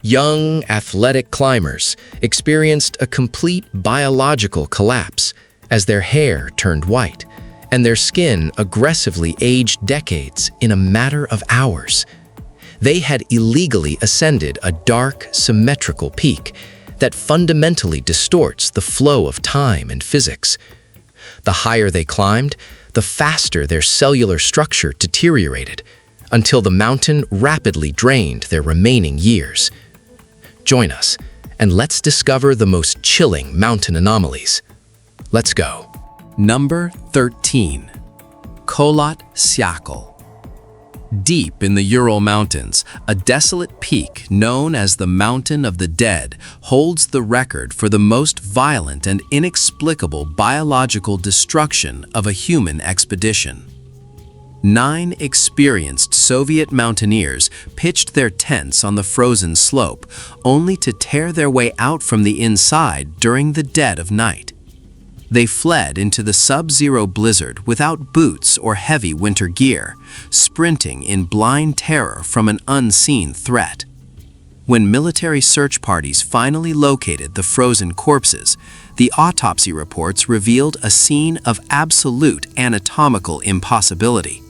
Young, athletic climbers experienced a complete biological collapse as their hair turned white and their skin aggressively aged decades in a matter of hours. They had illegally ascended a dark, symmetrical peak that fundamentally distorts the flow of time and physics. The higher they climbed, the faster their cellular structure deteriorated, until the mountain rapidly drained their remaining years. Join us, and let's discover the most chilling mountain anomalies. Let's go. Number 13. Kholat Syakhl. Deep in the Ural Mountains, a desolate peak known as the Mountain of the Dead holds the record for the most violent and inexplicable biological destruction of a human expedition. 9 experienced Soviet mountaineers pitched their tents on the frozen slope, only to tear their way out from the inside during the dead of night. They fled into the sub-zero blizzard without boots or heavy winter gear, sprinting in blind terror from an unseen threat. When military search parties finally located the frozen corpses, the autopsy reports revealed a scene of absolute anatomical impossibility.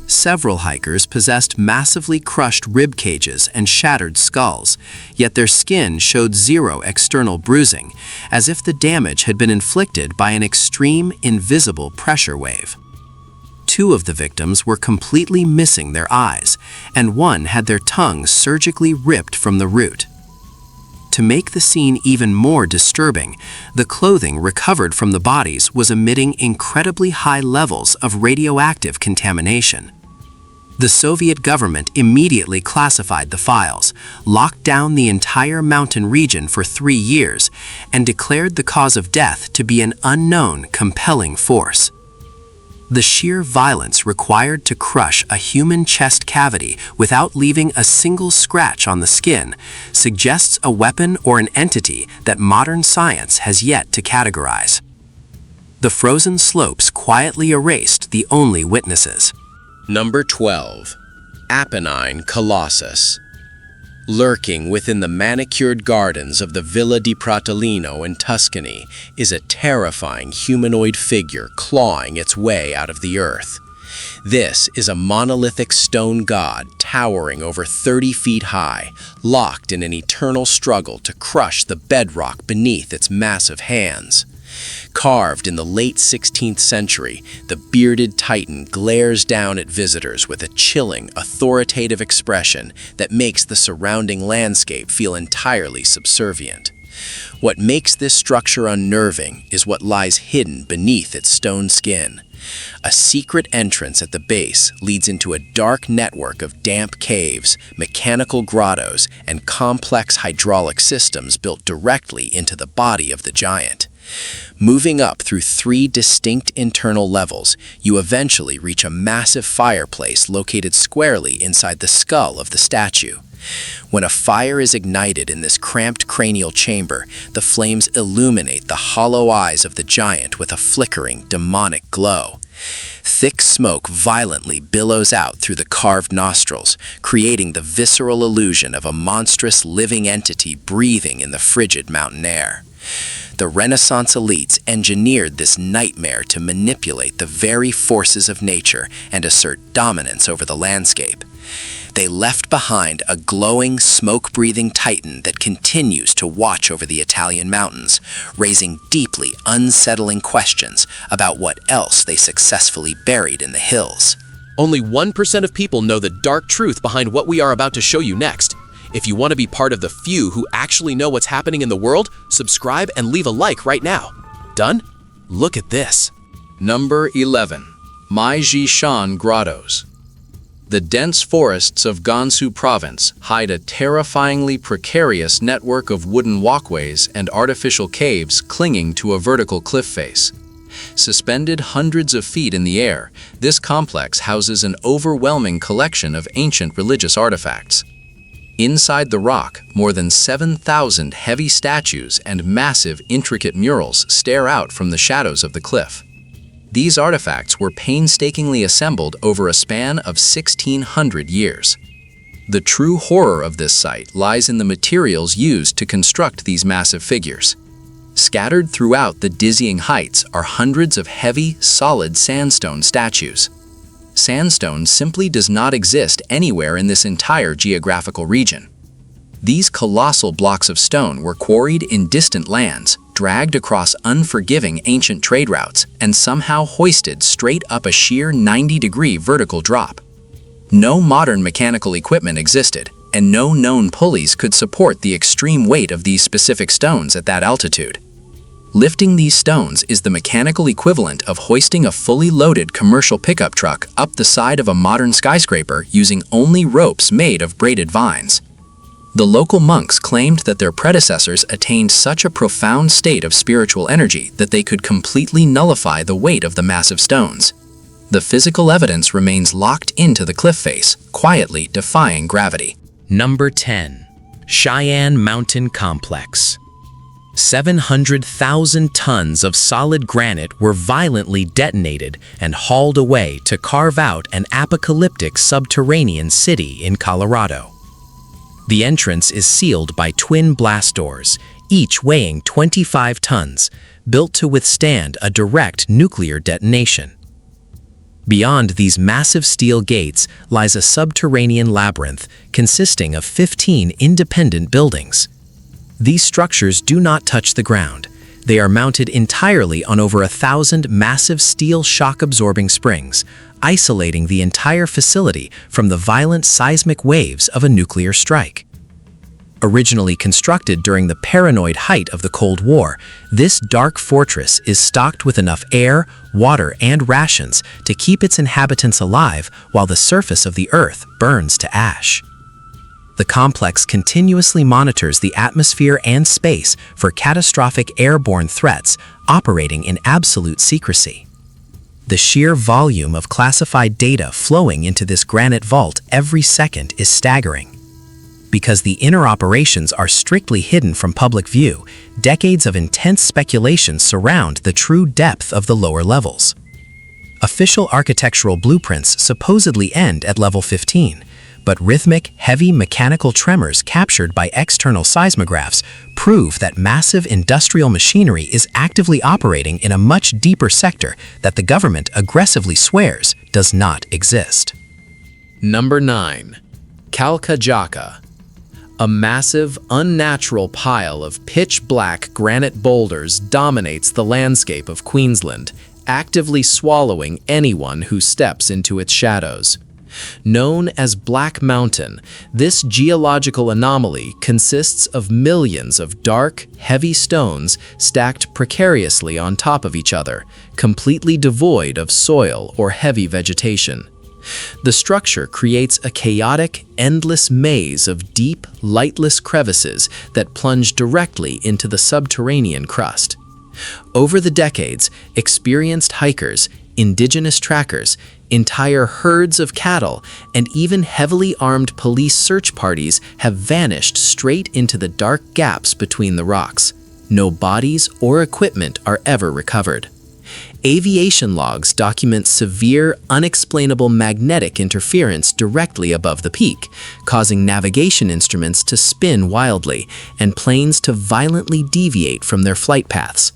Several hikers possessed massively crushed rib cages and shattered skulls, yet their skin showed zero external bruising, as if the damage had been inflicted by an extreme, invisible pressure wave. 2 of the victims were completely missing their eyes, and 1 had their tongue surgically ripped from the root. To make the scene even more disturbing, the clothing recovered from the bodies was emitting incredibly high levels of radioactive contamination. The Soviet government immediately classified the files, locked down the entire mountain region for 3 years, and declared the cause of death to be an unknown compelling force. The sheer violence required to crush a human chest cavity without leaving a single scratch on the skin suggests a weapon or an entity that modern science has yet to categorize. The frozen slopes quietly erased the only witnesses. Number 12. Apennine Colossus. Lurking within the manicured gardens of the Villa di Pratolino in Tuscany is a terrifying humanoid figure clawing its way out of the earth. This is a monolithic stone god towering over 30 feet high, locked in an eternal struggle to crush the bedrock beneath its massive hands. Carved in the late 16th century, the bearded titan glares down at visitors with a chilling, authoritative expression that makes the surrounding landscape feel entirely subservient. What makes this structure unnerving is what lies hidden beneath its stone skin. A secret entrance at the base leads into a dark network of damp caves, mechanical grottos, and complex hydraulic systems built directly into the body of the giant. Moving up through 3 distinct internal levels, you eventually reach a massive fireplace located squarely inside the skull of the statue. When a fire is ignited in this cramped cranial chamber, the flames illuminate the hollow eyes of the giant with a flickering, demonic glow. Thick smoke violently billows out through the carved nostrils, creating the visceral illusion of a monstrous living entity breathing in the frigid mountain air. The Renaissance elites engineered this nightmare to manipulate the very forces of nature and assert dominance over the landscape. They left behind a glowing, smoke-breathing titan that continues to watch over the Italian mountains, raising deeply unsettling questions about what else they successfully buried in the hills. Only 1% of people know the dark truth behind what we are about to show you next. If you want to be part of the few who actually know what's happening in the world, subscribe and leave a like right now. Done? Look at this. Number 11. Maijishan Grottos. The dense forests of Gansu Province hide a terrifyingly precarious network of wooden walkways and artificial caves clinging to a vertical cliff face. Suspended hundreds of feet in the air, this complex houses an overwhelming collection of ancient religious artifacts. Inside the rock, more than 7,000 heavy statues and massive, intricate murals stare out from the shadows of the cliff. These artifacts were painstakingly assembled over a span of 1,600 years. The true horror of this site lies in the materials used to construct these massive figures. Scattered throughout the dizzying heights are hundreds of heavy, solid sandstone statues. Sandstone simply does not exist anywhere in this entire geographical region. These colossal blocks of stone were quarried in distant lands, dragged across unforgiving ancient trade routes, and somehow hoisted straight up a sheer 90-degree vertical drop. No modern mechanical equipment existed, and no known pulleys could support the extreme weight of these specific stones at that altitude. Lifting these stones is the mechanical equivalent of hoisting a fully loaded commercial pickup truck up the side of a modern skyscraper using only ropes made of braided vines. The local monks claimed that their predecessors attained such a profound state of spiritual energy that they could completely nullify the weight of the massive stones. The physical evidence remains locked into the cliff face, quietly defying gravity. Number 10. Cheyenne Mountain Complex. 700,000 tons of solid granite were violently detonated and hauled away to carve out an apocalyptic subterranean city in Colorado. The entrance is sealed by twin blast doors, each weighing 25 tons, built to withstand a direct nuclear detonation. Beyond these massive steel gates lies a subterranean labyrinth consisting of 15 independent buildings. These structures do not touch the ground. They are mounted entirely on over 1,000 massive steel shock-absorbing springs, isolating the entire facility from the violent seismic waves of a nuclear strike. Originally constructed during the paranoid height of the Cold War, this dark fortress is stocked with enough air, water, and rations to keep its inhabitants alive while the surface of the Earth burns to ash. The complex continuously monitors the atmosphere and space for catastrophic airborne threats, operating in absolute secrecy. The sheer volume of classified data flowing into this granite vault every second is staggering. Because the inner operations are strictly hidden from public view, decades of intense speculation surround the true depth of the lower levels. Official architectural blueprints supposedly end at level 15, but rhythmic, heavy mechanical tremors captured by external seismographs prove that massive industrial machinery is actively operating in a much deeper sector that the government aggressively swears does not exist. Number 9. Kalkajaka. A massive, unnatural pile of pitch-black granite boulders dominates the landscape of Queensland, actively swallowing anyone who steps into its shadows. Known as Black Mountain, this geological anomaly consists of millions of dark, heavy stones stacked precariously on top of each other, completely devoid of soil or heavy vegetation. The structure creates a chaotic, endless maze of deep, lightless crevices that plunge directly into the subterranean crust. Over the decades, experienced hikers, indigenous trackers, entire herds of cattle, and even heavily armed police search parties have vanished straight into the dark gaps between the rocks. No bodies or equipment are ever recovered. Aviation logs document severe, unexplainable magnetic interference directly above the peak, causing navigation instruments to spin wildly and planes to violently deviate from their flight paths.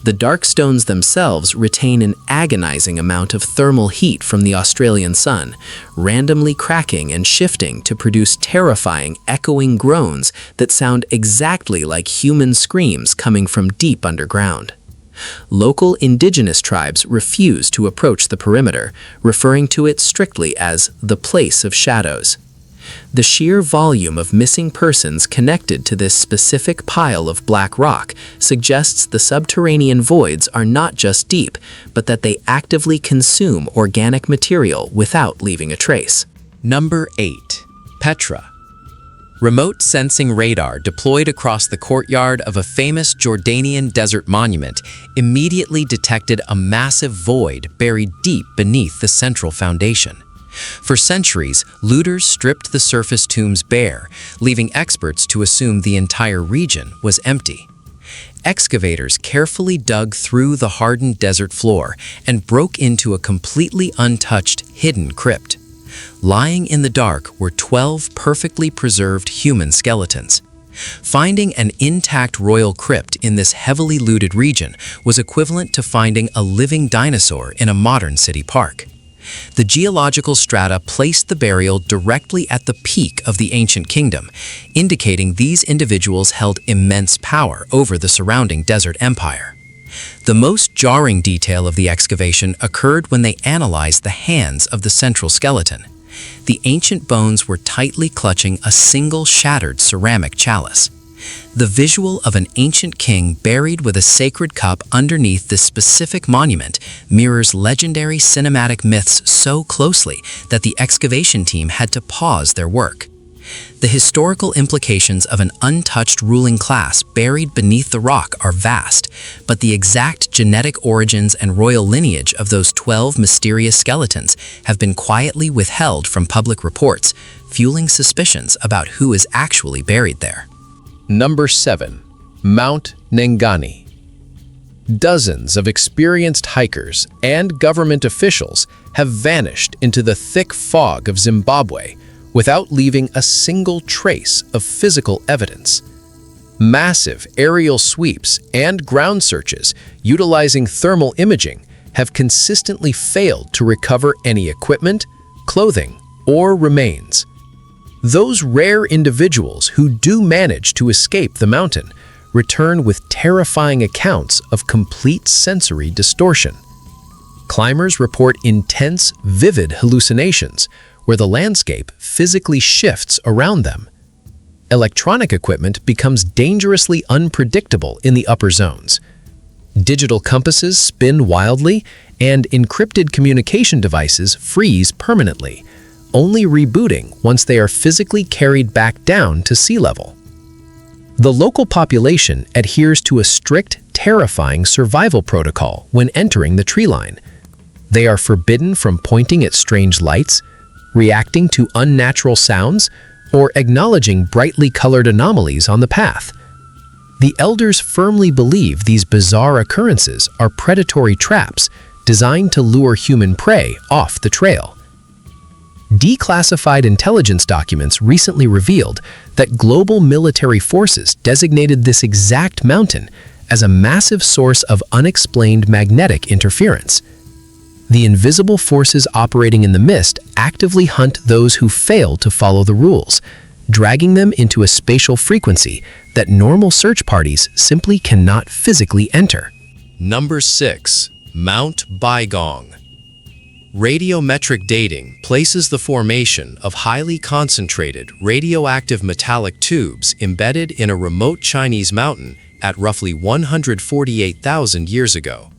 The dark stones themselves retain an agonizing amount of thermal heat from the Australian sun, randomly cracking and shifting to produce terrifying, echoing groans that sound exactly like human screams coming from deep underground. Local indigenous tribes refuse to approach the perimeter, referring to it strictly as the place of shadows. The sheer volume of missing persons connected to this specific pile of black rock suggests the subterranean voids are not just deep, but that they actively consume organic material without leaving a trace. Number 8. Petra. Remote sensing radar deployed across the courtyard of a famous Jordanian desert monument immediately detected a massive void buried deep beneath the central foundation. For centuries, looters stripped the surface tombs bare, leaving experts to assume the entire region was empty. Excavators carefully dug through the hardened desert floor and broke into a completely untouched, hidden crypt. Lying in the dark were 12 perfectly preserved human skeletons. Finding an intact royal crypt in this heavily looted region was equivalent to finding a living dinosaur in a modern city park. The geological strata placed the burial directly at the peak of the ancient kingdom, indicating these individuals held immense power over the surrounding desert empire. The most jarring detail of the excavation occurred when they analyzed the hands of the central skeleton. The ancient bones were tightly clutching a single shattered ceramic chalice. The visual of an ancient king buried with a sacred cup underneath this specific monument mirrors legendary cinematic myths so closely that the excavation team had to pause their work. The historical implications of an untouched ruling class buried beneath the rock are vast, but the exact genetic origins and royal lineage of those 12 mysterious skeletons have been quietly withheld from public reports, fueling suspicions about who is actually buried there. Number 7. Mount Nengani. Dozens of experienced hikers and government officials have vanished into the thick fog of Zimbabwe without leaving a single trace of physical evidence. Massive aerial sweeps and ground searches utilizing thermal imaging have consistently failed to recover any equipment, clothing, or remains. Those rare individuals who do manage to escape the mountain return with terrifying accounts of complete sensory distortion. Climbers report intense, vivid hallucinations where the landscape physically shifts around them. Electronic equipment becomes dangerously unpredictable in the upper zones. Digital compasses spin wildly, and encrypted communication devices freeze permanently, only rebooting once they are physically carried back down to sea level. The local population adheres to a strict, terrifying survival protocol when entering the tree line. They are forbidden from pointing at strange lights, reacting to unnatural sounds, or acknowledging brightly colored anomalies on the path. The elders firmly believe these bizarre occurrences are predatory traps designed to lure human prey off the trail. Declassified intelligence documents recently revealed that global military forces designated this exact mountain as a massive source of unexplained magnetic interference. The invisible forces operating in the mist actively hunt those who fail to follow the rules, dragging them into a spatial frequency that normal search parties simply cannot physically enter. Number 6. Mount Baigong. Radiometric dating places the formation of highly concentrated radioactive metallic tubes embedded in a remote Chinese mountain at roughly 148,000 years ago.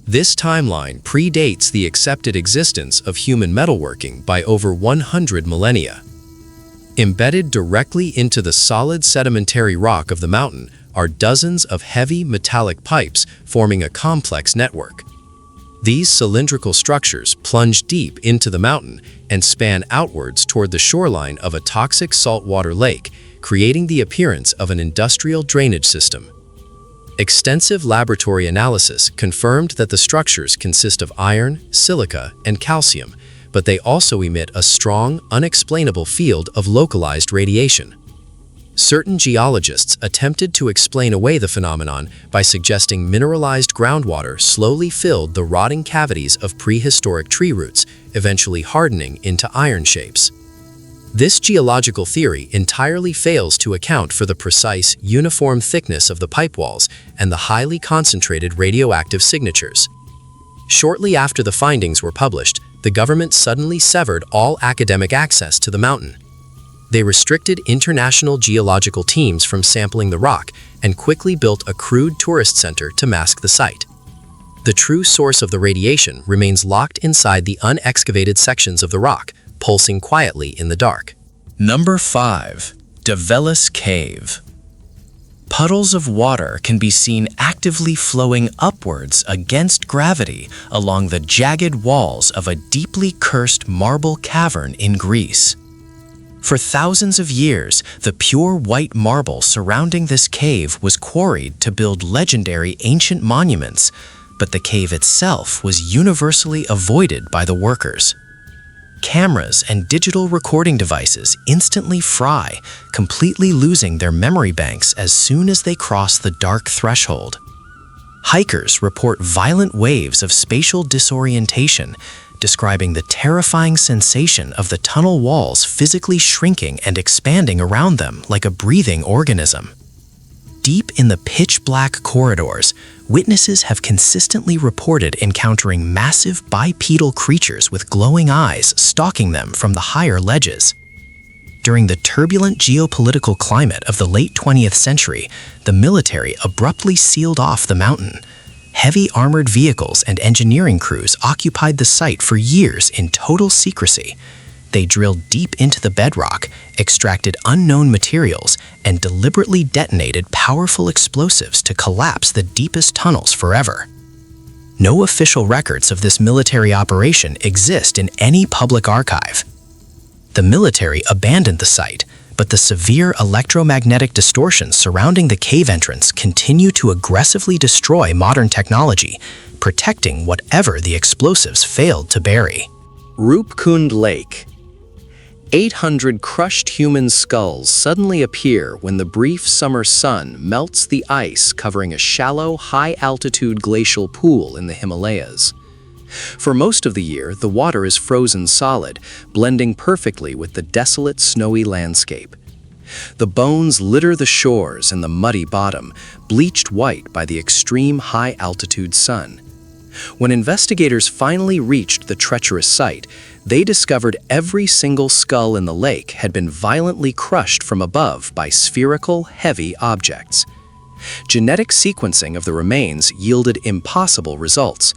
This timeline predates the accepted existence of human metalworking by over 100 millennia. Embedded directly into the solid sedimentary rock of the mountain are dozens of heavy metallic pipes forming a complex network. These cylindrical structures plunge deep into the mountain and span outwards toward the shoreline of a toxic saltwater lake, creating the appearance of an industrial drainage system. Extensive laboratory analysis confirmed that the structures consist of iron, silica, and calcium, but they also emit a strong, unexplainable field of localized radiation. Certain geologists attempted to explain away the phenomenon by suggesting mineralized groundwater slowly filled the rotting cavities of prehistoric tree roots, eventually hardening into iron shapes. This geological theory entirely fails to account for the precise, uniform thickness of the pipe walls and the highly concentrated radioactive signatures. Shortly after the findings were published, the government suddenly severed all academic access to the mountain. They restricted international geological teams from sampling the rock and quickly built a crude tourist center to mask the site. The true source of the radiation remains locked inside the unexcavated sections of the rock, pulsing quietly in the dark. Number 5. Develis Cave. Puddles of water can be seen actively flowing upwards against gravity along the jagged walls of a deeply cursed marble cavern in Greece. For thousands of years, the pure white marble surrounding this cave was quarried to build legendary ancient monuments, but the cave itself was universally avoided by the workers. Cameras and digital recording devices instantly fry, completely losing their memory banks as soon as they cross the dark threshold. Hikers report violent waves of spatial disorientation, describing the terrifying sensation of the tunnel walls physically shrinking and expanding around them like a breathing organism. Deep in the pitch-black corridors, witnesses have consistently reported encountering massive bipedal creatures with glowing eyes stalking them from the higher ledges. During the turbulent geopolitical climate of the late 20th century, the military abruptly sealed off the mountain. Heavy armored vehicles and engineering crews occupied the site for years in total secrecy. They drilled deep into the bedrock, extracted unknown materials, and deliberately detonated powerful explosives to collapse the deepest tunnels forever. No official records of this military operation exist in any public archive. The military abandoned the site, but the severe electromagnetic distortions surrounding the cave entrance continue to aggressively destroy modern technology, protecting whatever the explosives failed to bury. Rupkund Lake. 800 crushed human skulls suddenly appear when the brief summer sun melts the ice covering a shallow, high-altitude glacial pool in the Himalayas. For most of the year, the water is frozen solid, blending perfectly with the desolate, snowy landscape. The bones litter the shores and the muddy bottom, bleached white by the extreme high-altitude sun. When investigators finally reached the treacherous site, they discovered every single skull in the lake had been violently crushed from above by spherical, heavy objects. Genetic sequencing of the remains yielded impossible results.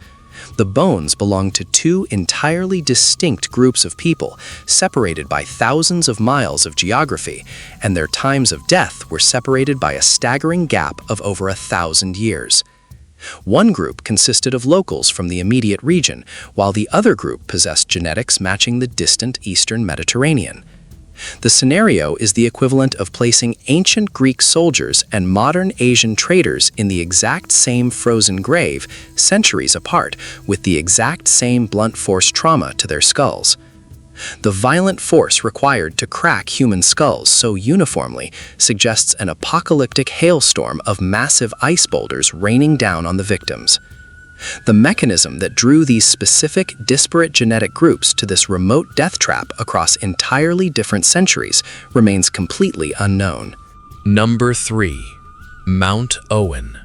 The bones belonged to two entirely distinct groups of people, separated by thousands of miles of geography, and their times of death were separated by a staggering gap of over 1,000 years. One group consisted of locals from the immediate region, while the other group possessed genetics matching the distant eastern Mediterranean. The scenario is the equivalent of placing ancient Greek soldiers and modern Asian traders in the exact same frozen grave, centuries apart, with the exact same blunt force trauma to their skulls. The violent force required to crack human skulls so uniformly suggests an apocalyptic hailstorm of massive ice boulders raining down on the victims. The mechanism that drew these specific, disparate genetic groups to this remote death trap across entirely different centuries remains completely unknown. Number 3. Mount Owen.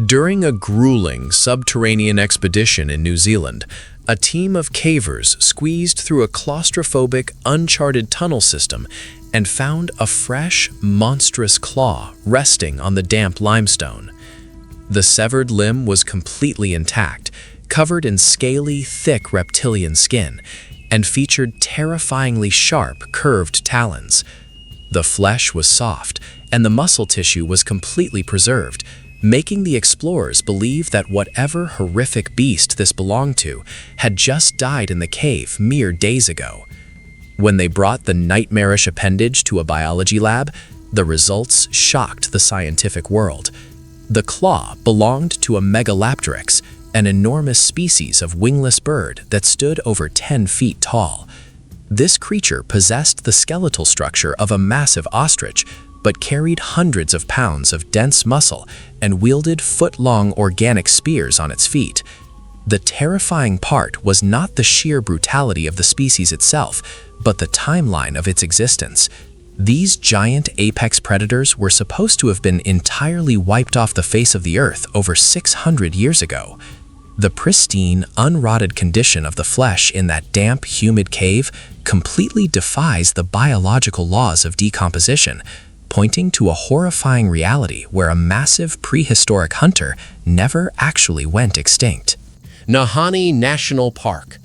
During a grueling subterranean expedition in New Zealand, a team of cavers squeezed through a claustrophobic, uncharted tunnel system and found a fresh, monstrous claw resting on the damp limestone. The severed limb was completely intact, covered in scaly, thick reptilian skin, and featured terrifyingly sharp, curved talons. The flesh was soft, and the muscle tissue was completely preserved, making the explorers believe that whatever horrific beast this belonged to had just died in the cave mere days ago. When they brought the nightmarish appendage to a biology lab, the results shocked the scientific world. The claw belonged to a megalapteryx, an enormous species of wingless bird that stood over 10 feet tall. This creature possessed the skeletal structure of a massive ostrich, but carried hundreds of pounds of dense muscle and wielded foot-long organic spears on its feet. The terrifying part was not the sheer brutality of the species itself, but the timeline of its existence. These giant apex predators were supposed to have been entirely wiped off the face of the earth over 600 years ago. The pristine, unrotted condition of the flesh in that damp, humid cave completely defies the biological laws of decomposition, pointing to a horrifying reality where a massive prehistoric hunter never actually went extinct. Nahanni National Park.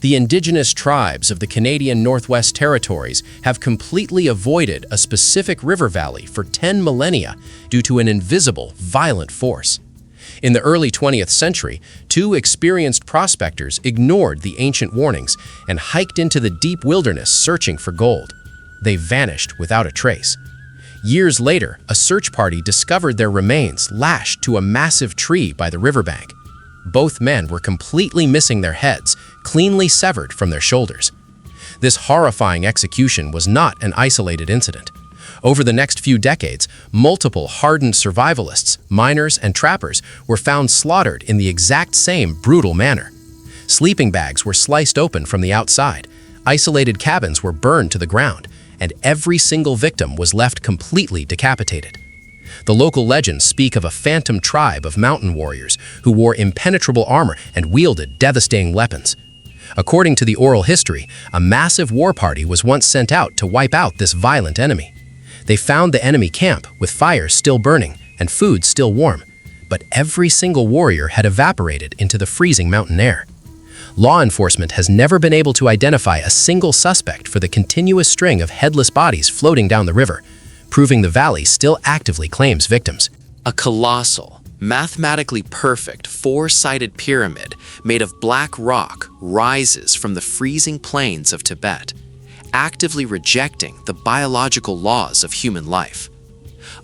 The indigenous tribes of the Canadian Northwest Territories have completely avoided a specific river valley for 10 millennia due to an invisible, violent force. In the early 20th century, two experienced prospectors ignored the ancient warnings and hiked into the deep wilderness searching for gold. They vanished without a trace. Years later, a search party discovered their remains lashed to a massive tree by the riverbank. Both men were completely missing their heads, cleanly severed from their shoulders. This horrifying execution was not an isolated incident. Over the next few decades, multiple hardened survivalists, miners, and trappers were found slaughtered in the exact same brutal manner. Sleeping bags were sliced open from the outside, isolated cabins were burned to the ground, and every single victim was left completely decapitated. The local legends speak of a phantom tribe of mountain warriors who wore impenetrable armor and wielded devastating weapons. According to the oral history, a massive war party was once sent out to wipe out this violent enemy. They found the enemy camp with fires still burning and food still warm, but every single warrior had evaporated into the freezing mountain air. Law enforcement has never been able to identify a single suspect for the continuous string of headless bodies floating down the river, proving the valley still actively claims victims. A colossal, mathematically perfect, four-sided pyramid made of black rock rises from the freezing plains of Tibet, actively rejecting the biological laws of human life.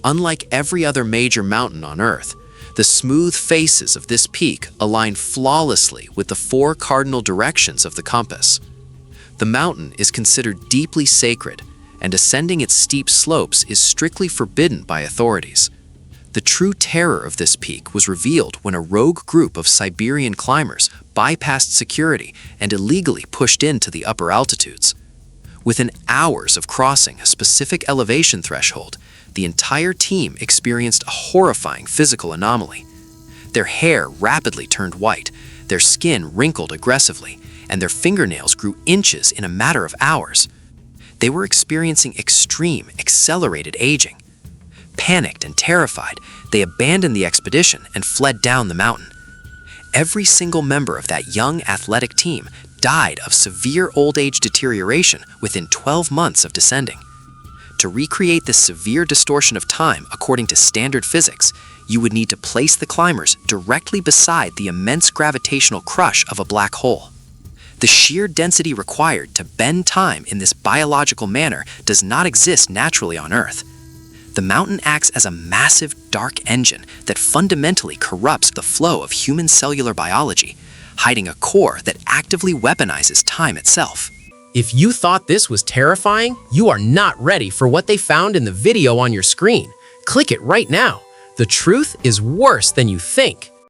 Unlike every other major mountain on Earth, the smooth faces of this peak align flawlessly with the four cardinal directions of the compass. The mountain is considered deeply sacred, and ascending its steep slopes is strictly forbidden by authorities. The true terror of this peak was revealed when a rogue group of Siberian climbers bypassed security and illegally pushed into the upper altitudes. Within hours of crossing a specific elevation threshold, the entire team experienced a horrifying physical anomaly. Their hair rapidly turned white, their skin wrinkled aggressively, and their fingernails grew inches in a matter of hours. They were experiencing extreme, accelerated aging. Panicked and terrified, they abandoned the expedition and fled down the mountain. Every single member of that young athletic team died of severe old age deterioration within 12 months of descending. To recreate this severe distortion of time according to standard physics, you would need to place the climbers directly beside the immense gravitational crush of a black hole. The sheer density required to bend time in this biological manner does not exist naturally on Earth. The mountain acts as a massive dark engine that fundamentally corrupts the flow of human cellular biology, hiding a core that actively weaponizes time itself. If you thought this was terrifying, you are not ready for what they found in the video on your screen. Click it right now. The truth is worse than you think.